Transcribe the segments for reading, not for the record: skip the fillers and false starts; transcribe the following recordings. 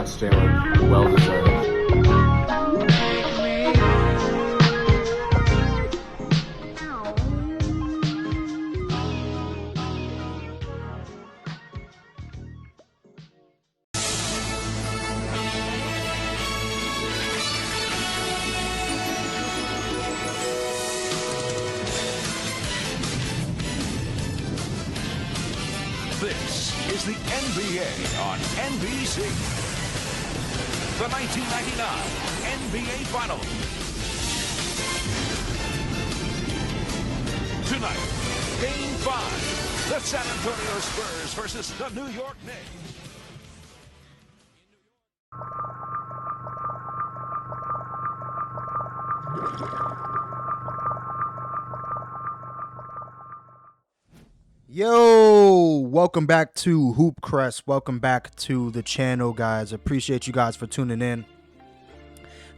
Congrats, Jalen. Well deserved. This is the NBA on NBC. The 1999 NBA Finals. Tonight, Game 5. The San Antonio Spurs versus the New York Knicks. Yo, welcome back to Hoopcrest. Welcome back to the channel, guys. Appreciate you guys for tuning in.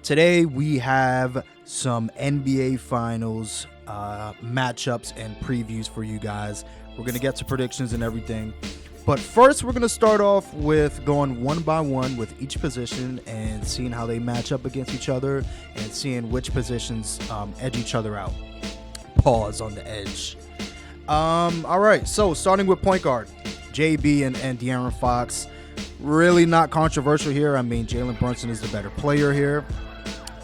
Today we have some NBA Finals matchups and previews for you guys. We're going to get to predictions and everything. But first, we're going to start off with going one by one with each position and seeing how they match up against each other and seeing which positions edge each other out. Pause on the edge. All right, so starting with point guard, JB and De'Aaron Fox. Really not controversial here. I mean, Jalen Brunson is the better player here.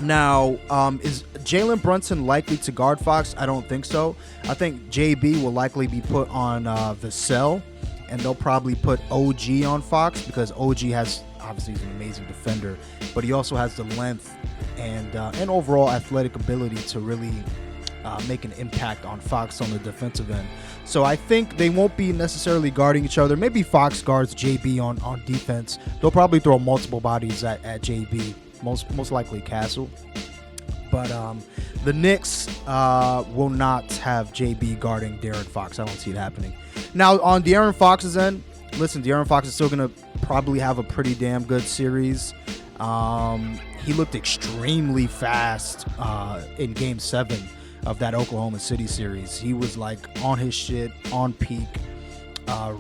Now, is Jalen Brunson likely to guard Fox? I don't think so. I think JB will likely be put on the cell, and they'll probably put OG on Fox because OG has, obviously he's an amazing defender, but he also has the length and overall athletic ability to really make an impact on Fox on the defensive end. So I think they won't be necessarily guarding each other. Maybe Fox guards JB on defense. They'll probably throw multiple bodies at JB, most likely Castle. But the Knicks will not have JB guarding De'Aaron Fox. I don't see it happening. Now, on De'Aaron Fox's end, listen, De'Aaron Fox is still going to probably have a pretty damn good series. He looked extremely fast in Game 7 of that Oklahoma City series. He was like on his shit, on peak,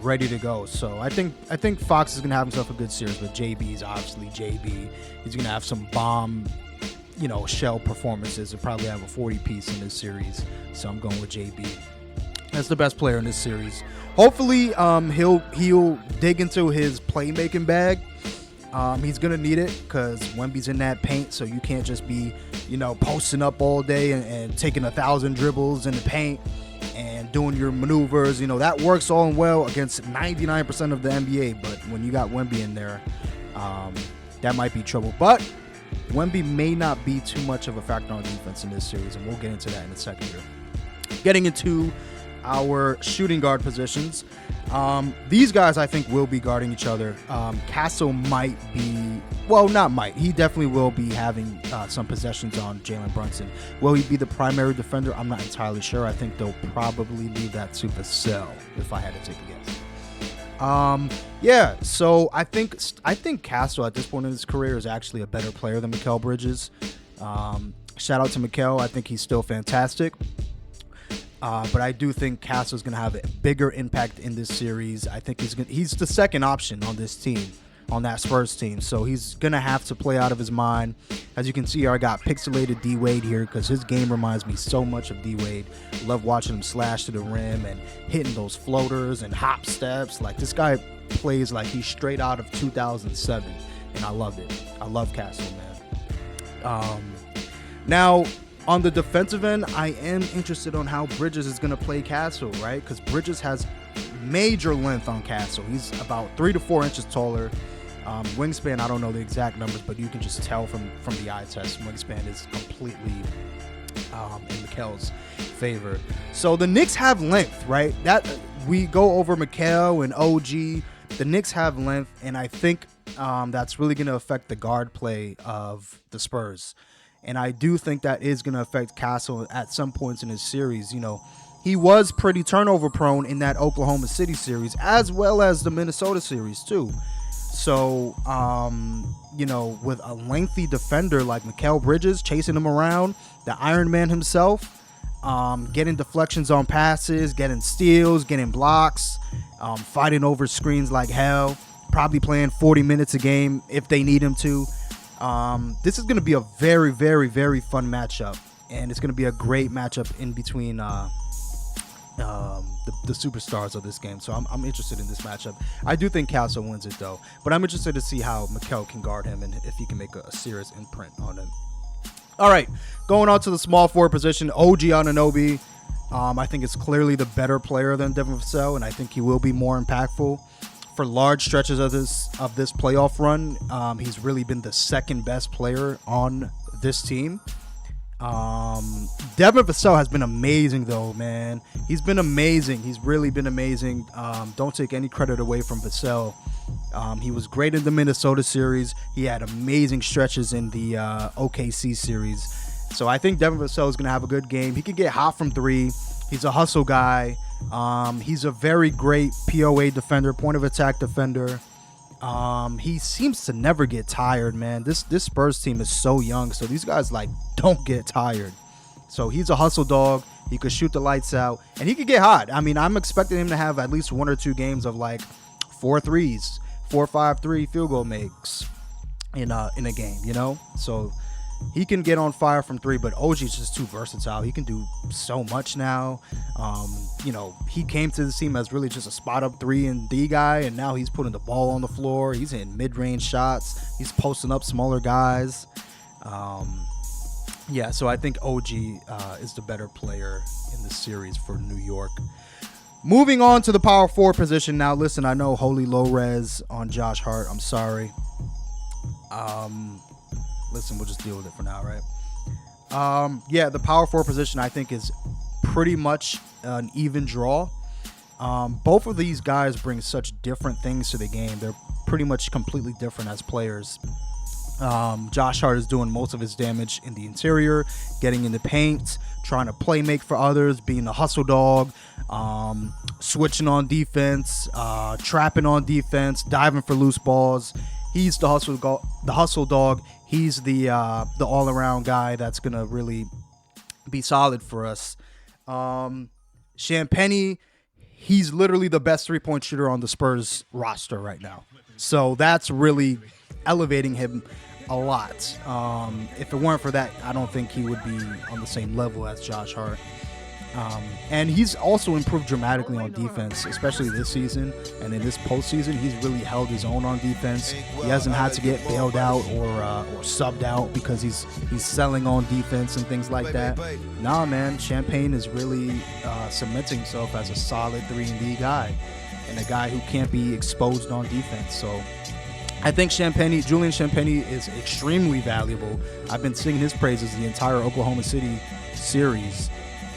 ready to go. So I think Fox is gonna have himself a good series, but JB is obviously JB. He's gonna have some bomb, shell performances. He'll probably have a 40-piece in this series. So I'm going with JB. That's the best player in this series. Hopefully, he'll dig into his playmaking bag. He's going to need it because Wemby's in that paint, so you can't just be, posting up all day and taking 1,000 dribbles in the paint and doing your maneuvers. That works all well against 99% of the NBA, but when you got Wemby in there, that might be trouble. But Wemby may not be too much of a factor on defense in this series, and we'll get into that in a second here. Getting into our shooting guard positions. These guys, I think, will be guarding each other. Castle might be, not might. He definitely will be having some possessions on Jalen Brunson. Will he be the primary defender? I'm not entirely sure. I think they'll probably leave that to Vassell, if I had to take a guess. So I think Castle at this point in his career is actually a better player than Mikal Bridges. Shout out to Mikal. I think he's still fantastic. But I do think Castle's going to have a bigger impact in this series. I think he's the second option on this team, on that Spurs team. So he's going to have to play out of his mind. As you can see here, I got pixelated D-Wade here because his game reminds me so much of D-Wade. Love watching him slash to the rim and hitting those floaters and hop steps. Like, this guy plays like he's straight out of 2007, and I love it. I love Castle, man. Now, on the defensive end, I am interested on how Bridges is going to play Castle, right? Because Bridges has major length on Castle. He's about 3 to 4 inches taller. Wingspan, I don't know the exact numbers, but you can just tell from the eye test. Wingspan is completely in Mikal's favor. So the Knicks have length, right? That we go over Mikal and OG. The Knicks have length, and I think that's really going to affect the guard play of the Spurs. And I do think that is going to affect Castle at some points in his series. He was pretty turnover prone in that Oklahoma City series, as well as the Minnesota series too. So, with a lengthy defender like Mikal Bridges chasing him around, the Iron Man himself, getting deflections on passes, getting steals, getting blocks, fighting over screens like hell. probably playing 40 minutes a game if they need him to. This is going to be a very, very, very fun matchup, and it's going to be a great matchup in between the superstars of this game. So I'm interested in this matchup. I do think Castle wins it though, but I'm interested to see how Mikal can guard him and if he can make a serious imprint on him. All right, going on to the small forward position, OG Anunoby. I think it's clearly the better player than Devin Vassell, and I think he will be more impactful for large stretches of this playoff run. He's really been the second best player on this team. Devin Vassell has been amazing though, man. He's been amazing. He's really been amazing. Don't take any credit away from Vassell. He was great in the Minnesota series. He had amazing stretches in the OKC series. So I think Devin Vassell is going to have a good game. He can get hot from three. He's a hustle guy. He's a very great POA defender, point of attack defender. He seems to never get tired, man. This Spurs team is so young, so these guys like don't get tired. So he's a hustle dog. He could shoot the lights out, and he could get hot. I mean, I'm expecting him to have at least 1 or 2 games of like 4 threes, 4 or 5 3 field goal makes in a game, you know. So he can get on fire from three, but OG is just too versatile. He can do so much now. You know, he came to the team as really just a spot up 3-and-D guy, and now he's putting the ball on the floor. He's hitting mid-range shots. He's posting up smaller guys. Yeah, so I think OG is the better player in the series for New York. Moving on to the power forward position now. Listen, I know Holy low res on Josh Hart. I'm sorry. Listen, we'll just deal with it for now, right? Yeah, the power forward position I think is pretty much an even draw. Both of these guys bring such different things to the game. They're pretty much completely different as players. Josh Hart is doing most of his damage in the interior, getting in the paint, trying to play make for others, being a hustle dog, switching on defense, trapping on defense, diving for loose balls. He's the hustle dog. He's the all-around guy that's gonna really be solid for us. Champagnie, he's literally the best three-point shooter on the Spurs roster right now. So that's really elevating him a lot. If it weren't for that, I don't think he would be on the same level as Josh Hart. And he's also improved dramatically on defense, especially this season. And in this postseason, he's really held his own on defense. He hasn't had to get bailed out or subbed out because he's selling on defense and things like that. Nah, man, Champagnie is really cementing himself as a solid 3-and-D guy and a guy who can't be exposed on defense. So I think Julian Champagnie is extremely valuable. I've been singing his praises the entire Oklahoma City series.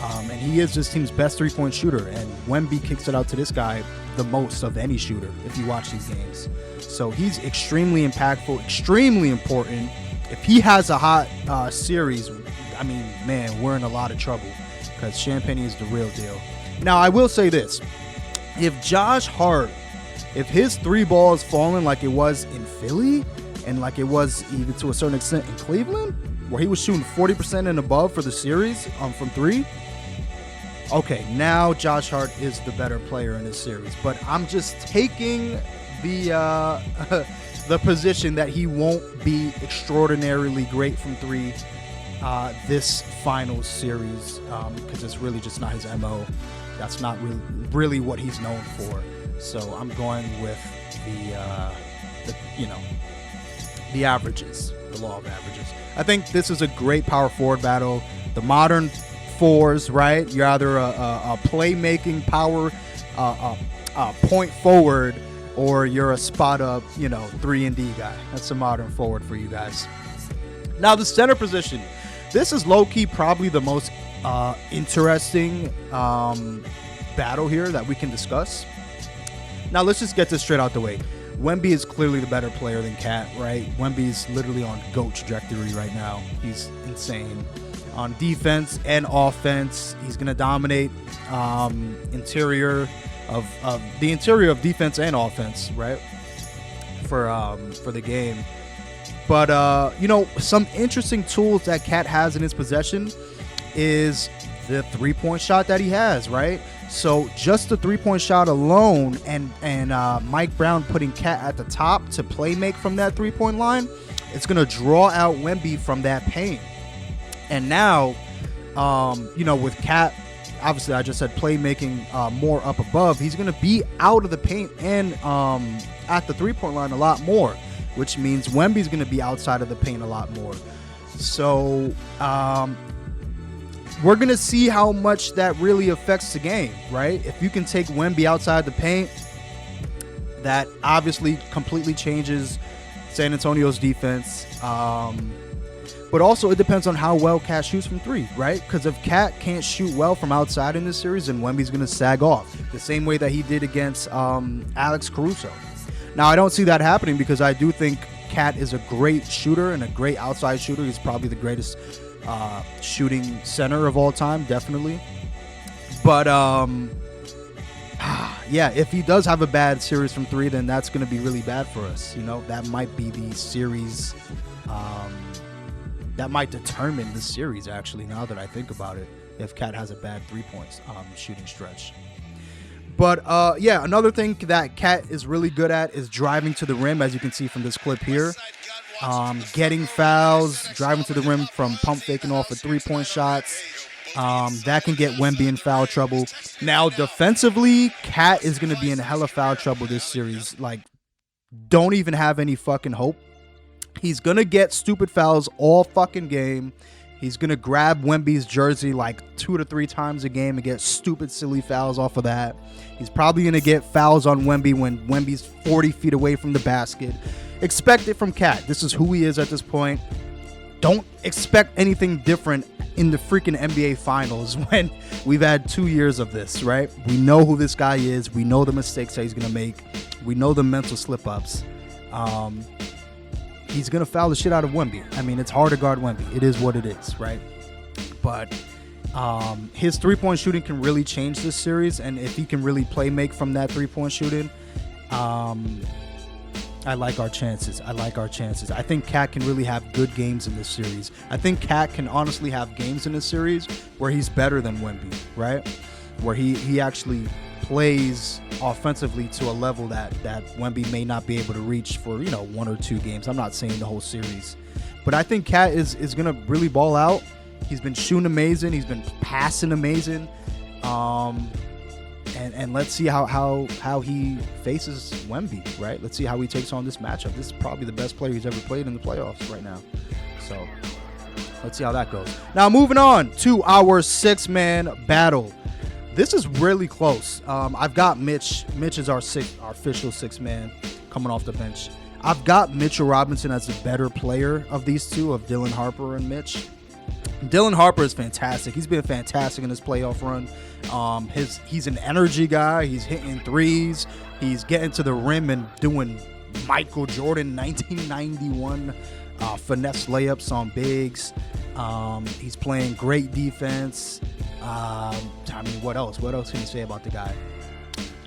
And he is this team's best three-point shooter. And Wemby kicks it out to this guy the most of any shooter if you watch these games. So he's extremely impactful, extremely important. If he has a hot series, I mean, man, we're in a lot of trouble because Champagnie is the real deal. Now, I will say this. If Josh Hart, if his three ball is falling like it was in Philly and like it was even to a certain extent in Cleveland, where he was shooting 40% and above for the series from three, okay, now Josh Hart is the better player in this series. But I'm just taking the the position that he won't be extraordinarily great from three this finals series because it's really just not his MO. That's not really what he's known for. So I'm going with the averages, the law of averages. I think this is a great power forward battle. The modern fours, right? You're either a playmaking power, point forward, or you're a spot up, 3-and-D guy. That's a modern forward for you guys. Now the center position. This is low-key probably the most interesting battle here that we can discuss. Now let's just get this straight out the way. Wemby is clearly the better player than Cat, right? Wemby is literally on GOAT trajectory right now. He's insane. On defense and offense, he's going to dominate interior of defense and offense, right? For the game. But, some interesting tools that Cat has in his possession is the three-point shot that he has, right? So just the 3-point shot alone and Mike Brown putting Cat at the top to play make from that 3-point line, it's going to draw out Wemby from that paint. And now, with Cat, obviously I just said playmaking more up above, he's going to be out of the paint and at the 3-point line a lot more, which means Wemby's going to be outside of the paint a lot more. So we're going to see how much that really affects the game, right? If you can take Wemby outside the paint, that obviously completely changes San Antonio's defense. But also it depends on how well Cat shoots from 3, right? Because if Cat can't shoot well from outside in this series, then Wemby's going to sag off the same way that he did against Alex Caruso. Now, I don't see that happening because I do think Cat is a great shooter and a great outside shooter. He's probably the greatest shooting center of all time, definitely. But yeah, if he does have a bad series from 3, then that's going to be really bad for us. That might be the series. That might determine the series, actually, now that I think about it, if Cat has a bad 3-point shooting stretch. But yeah, another thing that Cat is really good at is driving to the rim, as you can see from this clip here. Getting fouls, driving to the rim from pump faking off of 3-point shots. That can get Wemby in foul trouble. Now, defensively, Cat is going to be in hella foul trouble this series. Like, don't even have any fucking hope. He's going to get stupid fouls all fucking game. He's going to grab Wemby's jersey like 2 to 3 times a game and get stupid, silly fouls off of that. He's probably going to get fouls on Wemby when Wemby's 40 feet away from the basket. Expect it from Cat. This is who he is at this point. Don't expect anything different in the freaking NBA Finals when we've had 2 years of this, right? We know who this guy is. We know the mistakes that he's going to make. We know the mental slip-ups. He's going to foul the shit out of Wemby. I mean, it's hard to guard Wemby. It is what it is, right? But his 3-point shooting can really change this series, and if he can really play make from that 3-point shooting, I like our chances. I think Cat can really have good games in this series. I think Cat can honestly have games in this series where he's better than Wemby, right? Where he actually plays offensively to a level that Wemby may not be able to reach for 1 or 2 games. I'm not saying the whole series, but I think Cat is gonna really ball out. He's been shooting amazing. He's been passing amazing. And let's see how he faces Wemby, right? Let's see how he takes on this matchup. This is probably the best player he's ever played in the playoffs right now. So let's see how that goes. Now moving on to our 6-man battle. This is really close. I've got Mitch. Mitch is our official 6-man coming off the bench. I've got Mitchell Robinson as the better player of these two, of Dylan Harper and Mitch. Dylan Harper is fantastic. He's been fantastic in his playoff run. He's an energy guy. He's hitting threes. He's getting to the rim and doing Michael Jordan 1991 finesse layups on bigs. He's playing great defense. I mean, what else? What else can you say about the guy?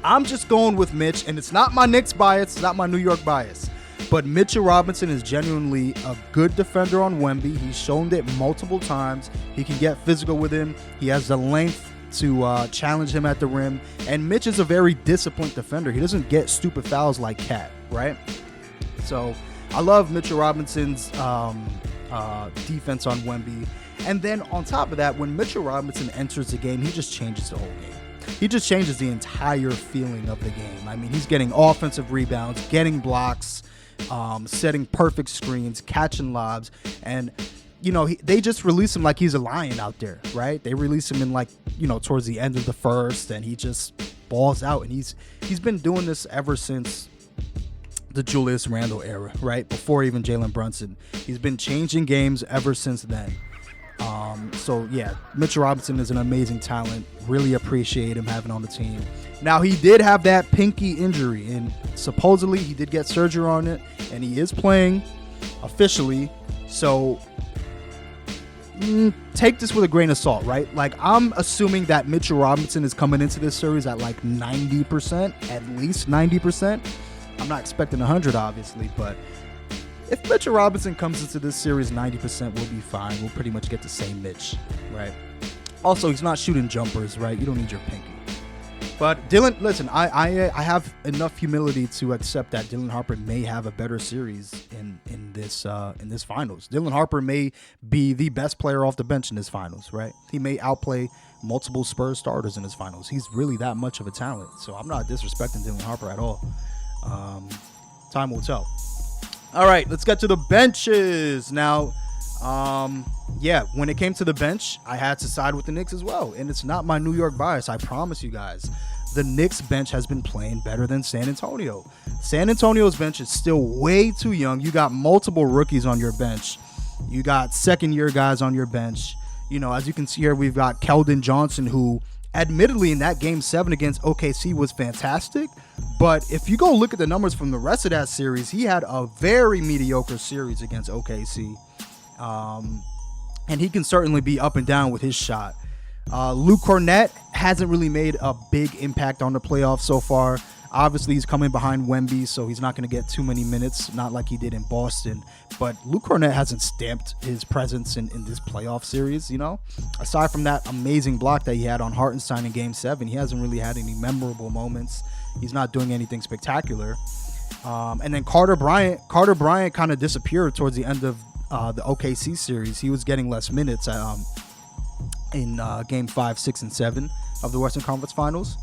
I'm just going with Mitch, and it's not my Knicks bias. It's not my New York bias. But Mitchell Robinson is genuinely a good defender on Wemby. He's shown it multiple times. He can get physical with him. He has the length to challenge him at the rim. And Mitch is a very disciplined defender. He doesn't get stupid fouls like Cat, right? So I love Mitchell Robinson's defense on Wemby. And then on top of that, when Mitchell Robinson enters the game, he just changes the whole game. He just changes the entire feeling of the game. I mean, he's getting offensive rebounds, getting blocks, setting perfect screens, catching lobs, and they just release him like he's a lion out there, right? They release him in towards the end of the first, and he just balls out, and he's been doing this ever since the Julius Randle era, right? Before even Jalen Brunson. He's been changing games ever since then. So yeah, Mitchell Robinson is an amazing talent. Really appreciate him having on the team. Now, he did have that pinky injury, and supposedly he did get surgery on it, and he is playing officially. So take this with a grain of salt, right? Like, I'm assuming that Mitchell Robinson is coming into this series at like 90%, at least 90%. I'm not expecting 100, obviously, but if Mitchell Robinson comes into this series 90%, we'll be fine. We'll pretty much get the same Mitch, right? Also, he's not shooting jumpers, right? You don't need your pinky. But Dylan, listen, I have enough humility to accept that Dylan Harper may have a better series in this finals. Dylan Harper may be the best player off the bench in this finals, right? He may outplay multiple Spurs starters in his finals. He's really that much of a talent. So I'm not disrespecting Dylan Harper at all. Time will tell. All right, let's get to the benches now. When it came to the bench, I had to side with the Knicks as well. And it's not my New York bias, I promise you guys. The Knicks bench has been playing better than San Antonio. San Antonio's bench is still way too young. You got multiple rookies on your bench. You got second-year guys on your bench. You know, as you can see here, we've got Keldon Johnson, who admittedly in that Game 7 against OKC was fantastic. But if you go look at the numbers from the rest of that series, he had a very mediocre series against OKC. And he can certainly be up and down with his shot. Luke Cornett hasn't really made a big impact on the playoffs so far. Obviously, he's coming behind Wemby, so he's not going to get too many minutes, not like he did in Boston. But Luke Cornett hasn't stamped his presence in this playoff series, you know? Aside from that amazing block that he had on Hartenstein in Game 7, he hasn't really had any memorable moments. He's not doing anything spectacular. And then Carter Bryant kind of disappeared towards the end of the OKC series. He was getting less minutes in Game 5, 6, and 7 of the Western Conference Finals.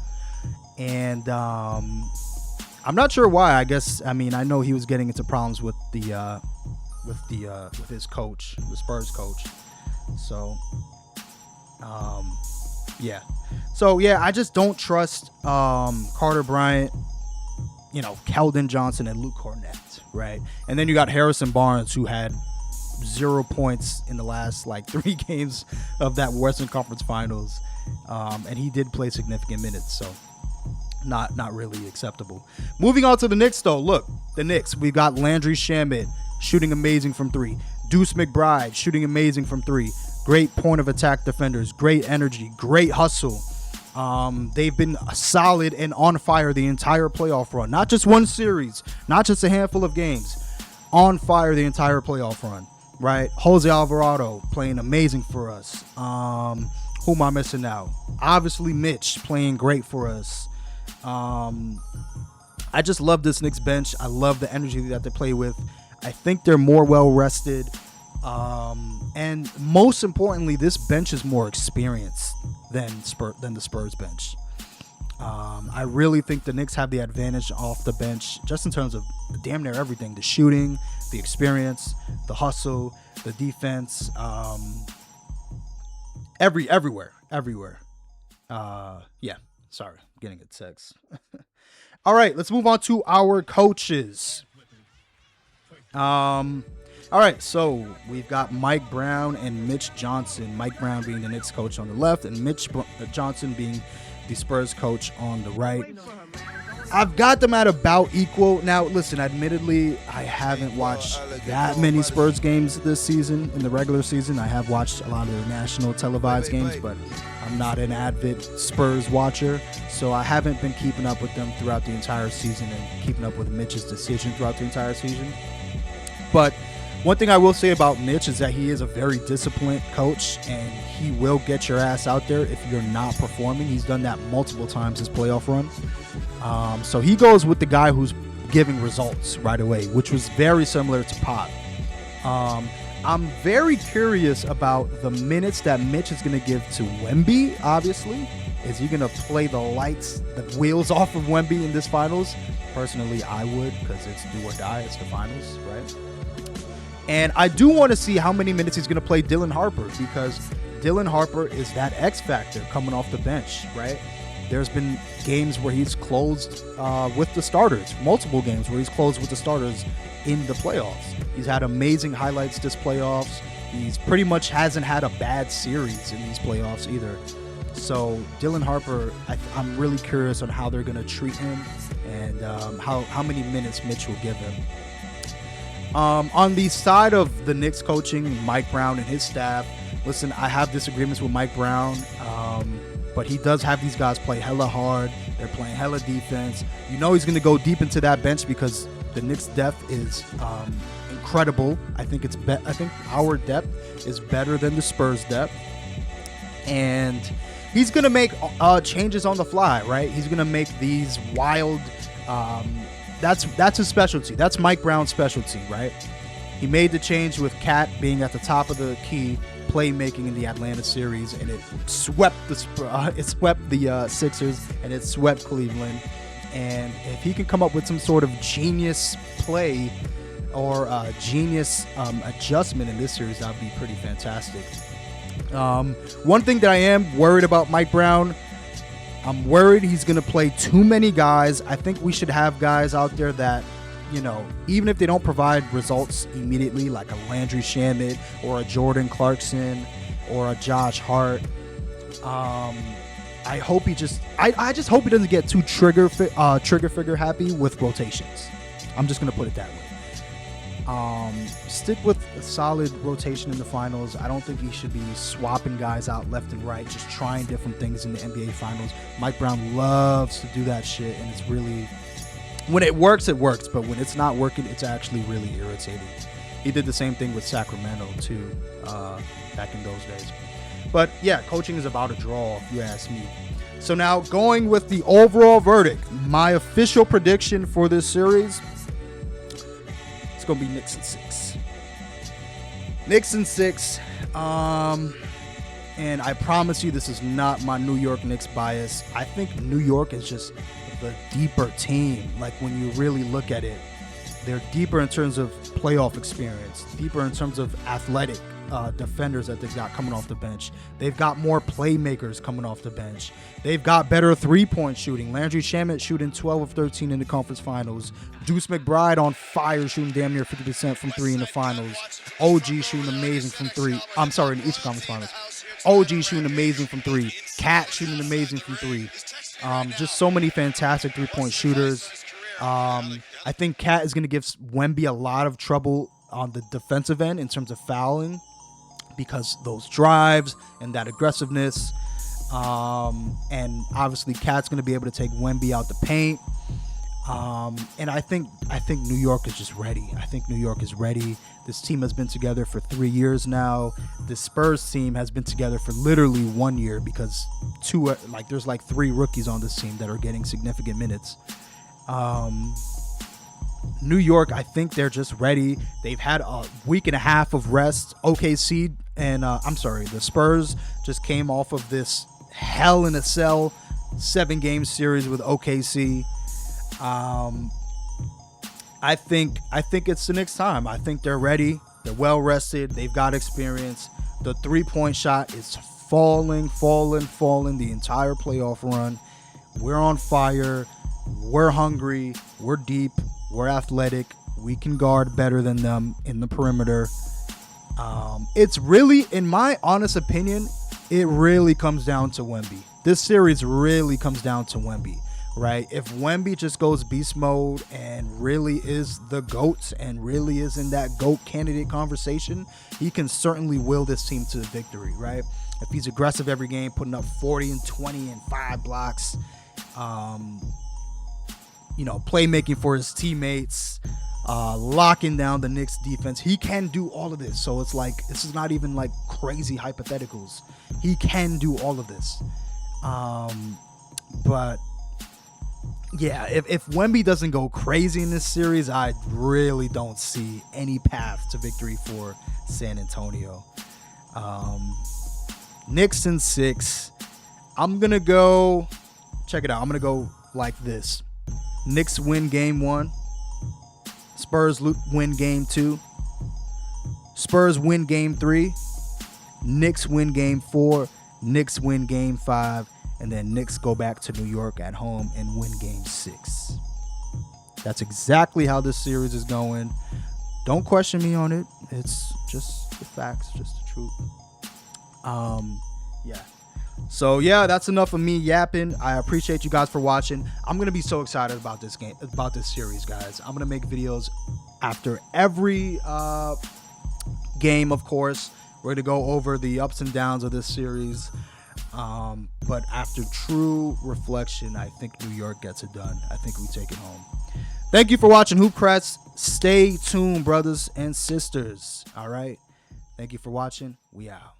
And I'm not sure why. I know he was getting into problems with his coach, the Spurs coach. So I just don't trust Carter Bryant, Keldon Johnson and Luke Cornett, right? And then you got Harrison Barnes, who had 0 points in the last 3 games of that Western Conference Finals, and he did play significant minutes, so not really acceptable. Moving on to the Knicks, though. Look, the Knicks, we got Landry Shamet shooting amazing from 3, Deuce McBride shooting amazing from 3, great point of attack defenders, great energy, great hustle. They've been solid and on fire the entire playoff run, not just one series, not just a handful of games, on fire the entire playoff run. Right, Jose Alvarado playing amazing for us. Who am I missing now? Obviously, Mitch playing great for us. I just love this Knicks bench. I love the energy that they play with. I think they're more well rested, and most importantly, this bench is more experienced than the Spurs bench. I really think the Knicks have the advantage off the bench, just in terms of damn near everything: the shooting, the experience, the hustle, the defense, everywhere. Sorry, I'm getting a text. All right, let's move on to our coaches. All right, so we've got Mike Brown and Mitch Johnson. Mike Brown being the Knicks coach on the left, and Mitch Johnson being the Spurs coach on the right. I've got them at about equal. Now, listen, admittedly, I haven't watched that many Spurs games this season in the regular season. I have watched a lot of the national televised games, but I'm not an avid Spurs watcher, so I haven't been keeping up with them throughout the entire season and keeping up with Mitch's decision throughout the entire season. But one thing I will say about Mitch is that he is a very disciplined coach, and he will get your ass out there if you're not performing. He's done that multiple times this playoff run. So he goes with the guy who's giving results right away, which was very similar to Pop. I'm very curious about the minutes that Mitch is going to give to Wemby, obviously. Is he going to play the wheels off of Wemby in this finals? Personally, I would, because it's do or die. It's the finals, right? And I do want to see how many minutes he's going to play Dylan Harper, because Dylan Harper is that X factor coming off the bench, right? There's been games where he's closed with the starters, multiple games where he's closed with the starters in the playoffs. He's had amazing highlights this playoffs. He's pretty much hasn't had a bad series in these playoffs either. So Dylan Harper, I'm really curious on how they're going to treat him and how many minutes Mitch will give him. On the side of the Knicks coaching, Mike Brown and his staff, listen, I have disagreements with Mike Brown, but he does have these guys play hella hard. They're playing hella defense. You know he's going to go deep into that bench because the Knicks' depth is incredible. I think our depth is better than the Spurs' depth. And he's gonna make changes on the fly, right? He's gonna make these wild. That's his specialty. That's Mike Brown's specialty, right? He made the change with Cat being at the top of the key, playmaking in the Atlanta series, and it swept the Sixers, and it swept Cleveland. And if he can come up with some sort of genius play or genius adjustment in this series, that'd be pretty fantastic. One thing that I am worried about Mike Brown, I'm worried he's going to play too many guys. I think we should have guys out there that, you know, even if they don't provide results immediately, like a Landry Shamet or a Jordan Clarkson or a Josh Hart. I hope he just, I just hope he doesn't get too trigger figure happy with rotations. I'm just going to put it that way. Stick with a solid rotation in the finals. I don't think he should be swapping guys out left and right, just trying different things in the NBA finals. Mike Brown loves to do that shit, and it's really, when it works, but when it's not working, it's actually really irritating. He did the same thing with Sacramento too, back in those days. But yeah, coaching is about a draw, if you ask me. So now going with the overall verdict, my official prediction for this series, it's going to be Knicks in 6. Knicks in 6. And I promise you this is not my New York Knicks bias. I think New York is just the deeper team. Like when you really look at it, they're deeper in terms of playoff experience, deeper in terms of athletic defenders that they've got coming off the bench. They've got more playmakers coming off the bench. They've got better three-point shooting. Landry Shamet shooting 12 of 13 in the conference finals. Deuce McBride on fire, shooting damn near 50% from three in the finals. OG shooting amazing from three. I'm sorry, in the Eastern Conference Finals. OG shooting amazing from three. Cat shooting amazing from three. Just so many fantastic three-point shooters. I think Cat is going to give Wemby a lot of trouble on the defensive end in terms of fouling, because those drives and that aggressiveness. And obviously Cat's going to be able to take Wemby out the paint. And I think New York is just ready. I think New York is ready. This team has been together for 3 years now. The Spurs team has been together for literally 1 year, because there's like 3 rookies on this team that are getting significant minutes. New York, I think they're just ready. They've had a week and a half of rest. OKC and the Spurs just came off of this hell in a cell 7-game series with OKC. I think it's the Knicks' time. I think they're ready. They're well rested. They've got experience. The 3-point shot is falling the entire playoff run. We're on fire. We're hungry. We're deep. We're athletic. We can guard better than them in the perimeter. It's really, in my honest opinion, it really comes down to Wemby. This series really comes down to Wemby, right? If Wemby just goes beast mode and really is the GOAT and really is in that GOAT candidate conversation, he can certainly will this team to victory, right? If he's aggressive every game, putting up 40 and 20 and 5 blocks, playmaking for his teammates, locking down the Knicks defense. He can do all of this. So it's like, this is not even like crazy hypotheticals. He can do all of this. But yeah, if Wemby doesn't go crazy in this series, I really don't see any path to victory for San Antonio. Knicks in 6. I'm going to go, check it out. I'm going to go like this. Knicks win game 1. Spurs win game 2. Spurs win game 3. Knicks win game 4. Knicks win game 5. And then Knicks go back to New York at home and win game 6. That's exactly how this series is going. Don't question me on it. It's just the facts, just the truth. Yeah. So yeah, that's enough of me yapping. I appreciate you guys for watching. I'm gonna be so excited about this game, about this series, guys. I'm gonna make videos after every game, of course. We're gonna go over the ups and downs of this series. But after true reflection, I think New York gets it done. I think we take it home. Thank you for watching Hoopcrest. Stay tuned, brothers and sisters. All right. Thank you for watching. We out.